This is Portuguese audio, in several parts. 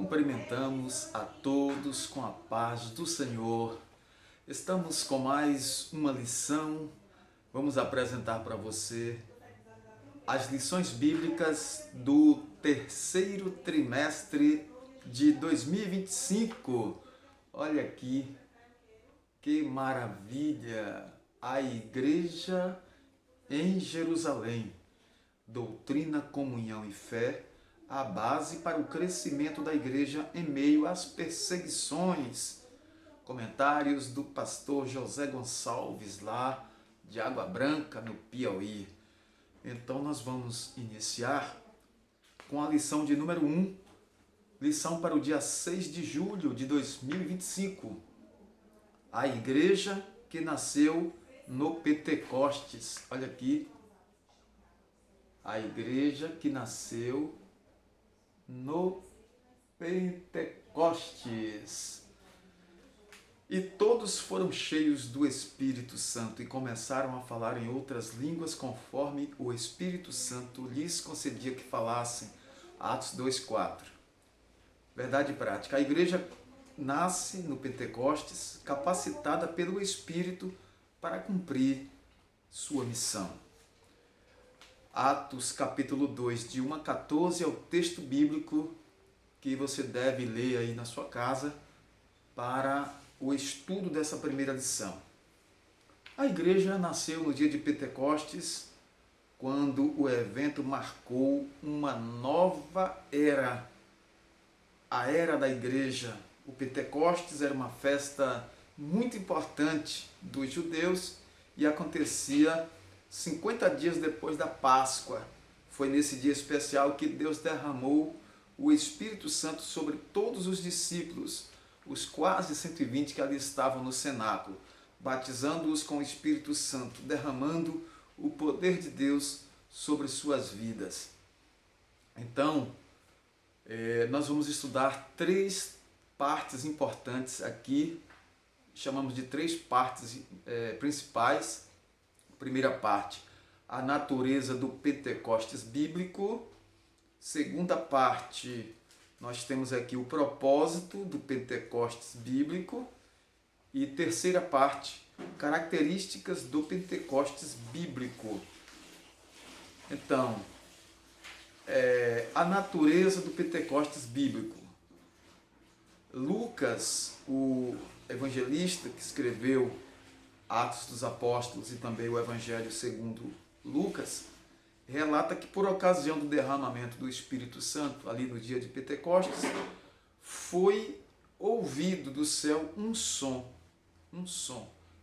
Cumprimentamos a todos com a paz do Senhor. Estamos com mais uma lição. Vamos apresentar para você as lições bíblicas do terceiro trimestre de 2025. Olha aqui, que maravilha! A Igreja em Jerusalém. Doutrina, comunhão e fé, a base para o crescimento da igreja em meio às perseguições. Comentários do pastor José Gonçalves, lá de Água Branca, no Piauí. Então nós vamos iniciar com a lição de número 1, lição para o dia 6 de julho de 2025. A igreja que nasceu no Pentecostes. Olha aqui. A igreja que nasceu no Pentecostes. E todos foram cheios do Espírito Santo e começaram a falar em outras línguas conforme o Espírito Santo lhes concedia que falassem. Atos 2:4. Verdade prática. A igreja nasce no Pentecostes capacitada pelo Espírito para cumprir sua missão. Atos capítulo 2, de 1 a 14, é o texto bíblico que você deve ler aí na sua casa para o estudo dessa primeira lição. A igreja nasceu no dia de Pentecostes, quando o evento marcou uma nova era, a era da igreja. O Pentecostes era uma festa muito importante dos judeus e acontecia 50 dias depois da Páscoa. Foi nesse dia especial que Deus derramou o Espírito Santo sobre todos os discípulos, os quase 120 que ali estavam no cenáculo, batizando-os com o Espírito Santo, derramando o poder de Deus sobre suas vidas. Então, nós vamos estudar três partes importantes aqui, chamamos de três partes principais. Primeira parte, a natureza do Pentecostes bíblico. Segunda parte, nós temos aqui o propósito do Pentecostes bíblico. E terceira parte, características do Pentecostes bíblico. Então, a natureza do Pentecostes bíblico. Lucas, o evangelista que escreveu Atos dos Apóstolos e também o Evangelho segundo Lucas, relata que por ocasião do derramamento do Espírito Santo, ali no dia de Pentecostes, foi ouvido do céu um som,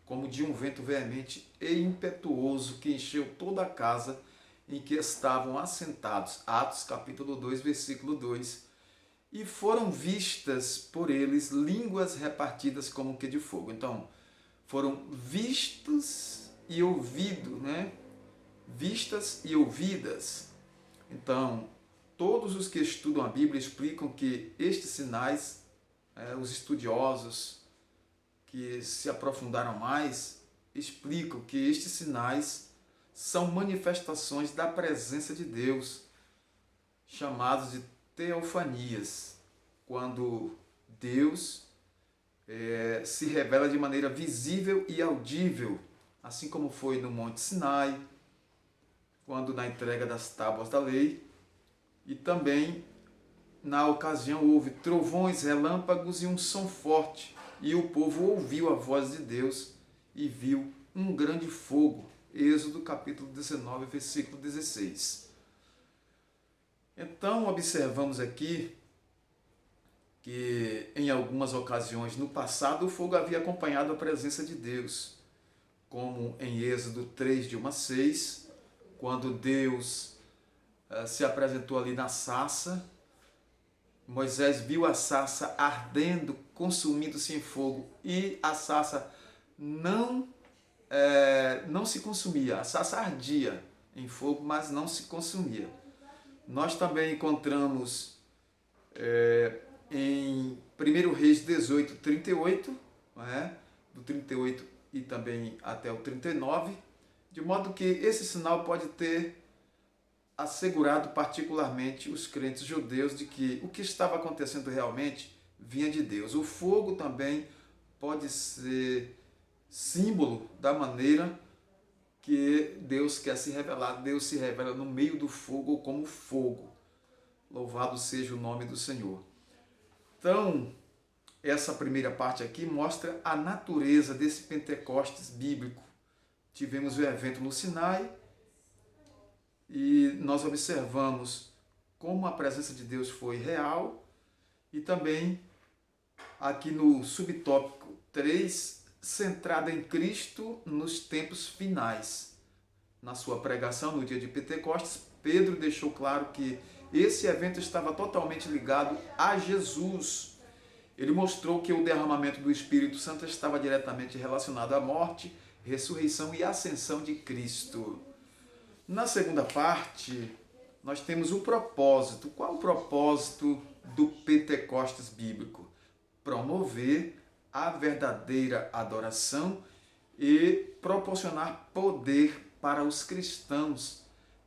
como de um vento veemente e impetuoso que encheu toda a casa em que estavam assentados. Atos capítulo 2, versículo 2. E foram vistas por eles línguas repartidas como que de fogo. Então, foram vistos e ouvidos, né? Vistas e ouvidas. Então, todos os que estudam a Bíblia explicam que estes sinais, os estudiosos que se aprofundaram mais, explicam que estes sinais são manifestações da presença de Deus, chamados de teofanias, quando Deus se revela de maneira visível e audível, assim como foi no Monte Sinai, quando na entrega das tábuas da lei, e também na ocasião houve trovões, relâmpagos e um som forte, e o povo ouviu a voz de Deus e viu um grande fogo. Êxodo capítulo 19, versículo 16. Então observamos aqui que em algumas ocasiões no passado o fogo havia acompanhado a presença de Deus, como em Êxodo 3, de 1 a 6, quando Deus se apresentou ali na sarça. Moisés viu a sarça ardendo, consumindo-se em fogo, e a sarça não se consumia. A sarça ardia em fogo, mas não se consumia. Nós também encontramos em 1 Reis 18, 38, do 38 e também até o 39, de modo que esse sinal pode ter assegurado particularmente os crentes judeus de que o que estava acontecendo realmente vinha de Deus. O fogo também pode ser símbolo da maneira que Deus quer se revelar. Deus se revela no meio do fogo ou como fogo. Louvado seja o nome do Senhor. Então, essa primeira parte aqui mostra a natureza desse Pentecostes bíblico. Tivemos o evento no Sinai e nós observamos como a presença de Deus foi real e também aqui no subtópico 3, centrada em Cristo nos tempos finais. Na sua pregação no dia de Pentecostes, Pedro deixou claro que esse evento estava totalmente ligado a Jesus. Ele mostrou que o derramamento do Espírito Santo estava diretamente relacionado à morte, ressurreição e ascensão de Cristo. Na segunda parte, nós temos o propósito. Qual o propósito do Pentecostes bíblico? Promover a verdadeira adoração e proporcionar poder para os cristãos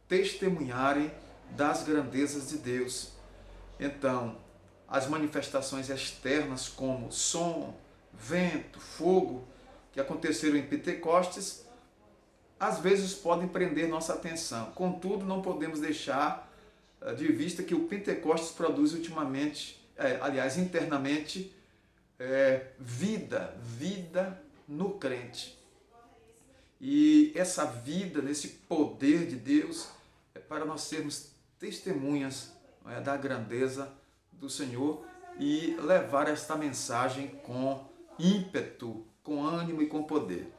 testemunharem das grandezas de Deus. Então, as manifestações externas como som, vento, fogo, que aconteceram em Pentecostes, às vezes podem prender nossa atenção. Contudo, não podemos deixar de vista que o Pentecostes produz internamente, vida no crente. E essa vida, nesse poder de Deus, é para nós sermos testemunhas da grandeza do Senhor e levar esta mensagem com ímpeto, com ânimo e com poder.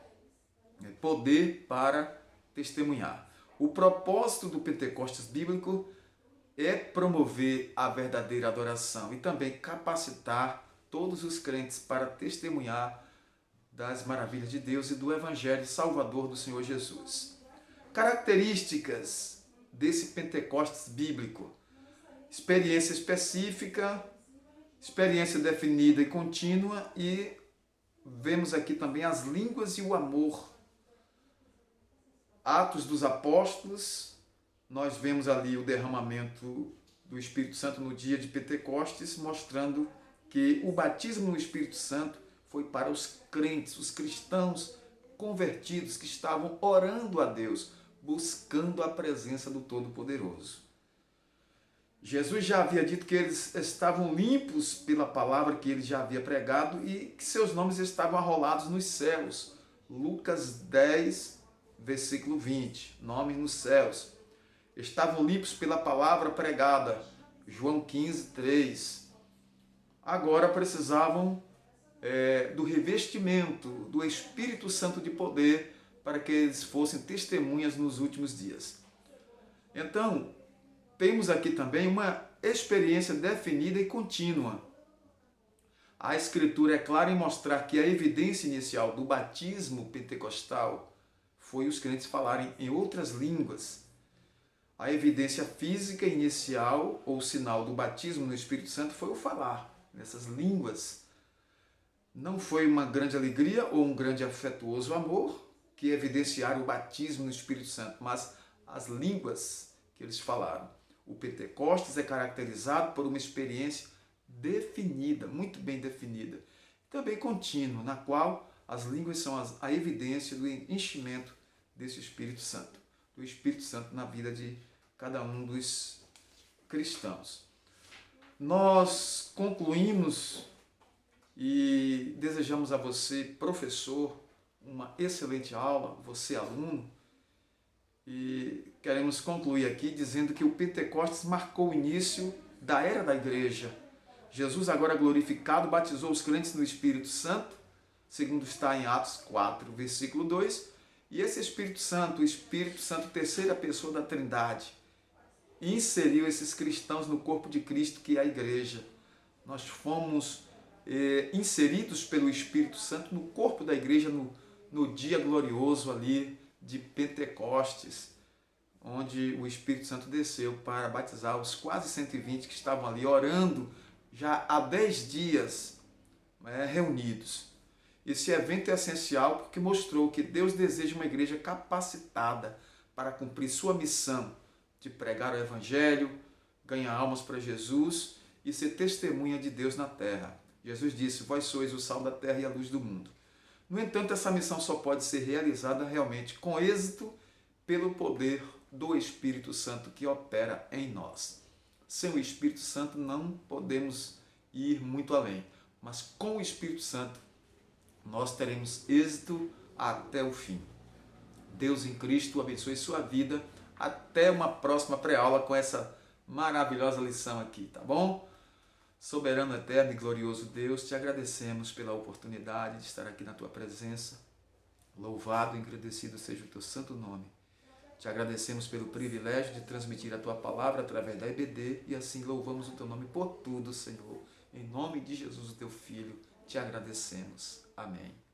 Poder para testemunhar. O propósito do Pentecostes bíblico é promover a verdadeira adoração e também capacitar todos os crentes para testemunhar das maravilhas de Deus e do Evangelho Salvador do Senhor Jesus. Características desse Pentecostes bíblico: experiência específica, experiência definida e contínua, e vemos aqui também as línguas e o amor. Atos dos Apóstolos, nós vemos ali o derramamento do Espírito Santo no dia de Pentecostes, mostrando que o batismo no Espírito Santo foi para os crentes, os cristãos convertidos que estavam orando a Deus, buscando a presença do Todo-Poderoso. Jesus já havia dito que eles estavam limpos pela palavra que ele já havia pregado e que seus nomes estavam arrolados nos céus. Lucas 10, versículo 20, nomes nos céus. Estavam limpos pela palavra pregada. João 15, 3. Agora precisavam do revestimento do Espírito Santo de poder para que eles fossem testemunhas nos últimos dias. Então, temos aqui também uma experiência definida e contínua. A Escritura é clara em mostrar que a evidência inicial do batismo pentecostal foi os crentes falarem em outras línguas. A evidência física inicial ou sinal do batismo no Espírito Santo foi o falar nessas línguas. Não foi uma grande alegria ou um grande afetuoso amor que evidenciaram o batismo no Espírito Santo, mas as línguas que eles falaram. O Pentecostes é caracterizado por uma experiência definida, muito bem definida, também contínua, na qual as línguas são a evidência do enchimento desse Espírito Santo, do Espírito Santo na vida de cada um dos cristãos. Nós concluímos e desejamos a você, professor, uma excelente aula, você, aluno, e queremos concluir aqui dizendo que o Pentecostes marcou o início da era da igreja. Jesus, agora glorificado, batizou os crentes no Espírito Santo, segundo está em Atos 4, versículo 2, e esse Espírito Santo, terceira pessoa da Trindade, inseriu esses cristãos no corpo de Cristo, que é a igreja. Nós fomos inseridos pelo Espírito Santo no corpo da igreja no dia glorioso ali de Pentecostes, onde o Espírito Santo desceu para batizar os quase 120 que estavam ali orando já há 10 dias reunidos. Esse evento é essencial porque mostrou que Deus deseja uma igreja capacitada para cumprir sua missão de pregar o Evangelho, ganhar almas para Jesus e ser testemunha de Deus na terra. Jesus disse: vós sois o sal da terra e a luz do mundo. No entanto, essa missão só pode ser realizada realmente com êxito pelo poder do Espírito Santo que opera em nós. Sem o Espírito Santo não podemos ir muito além, mas com o Espírito Santo nós teremos êxito até o fim. Deus em Cristo abençoe sua vida. Até uma próxima pré-aula com essa maravilhosa lição aqui, tá bom? Soberano, eterno e glorioso Deus, te agradecemos pela oportunidade de estar aqui na tua presença. Louvado e agradecido seja o teu santo nome. Te agradecemos pelo privilégio de transmitir a tua palavra através da EBD e assim louvamos o teu nome por tudo, Senhor. Em nome de Jesus, o teu Filho, te agradecemos. Amém.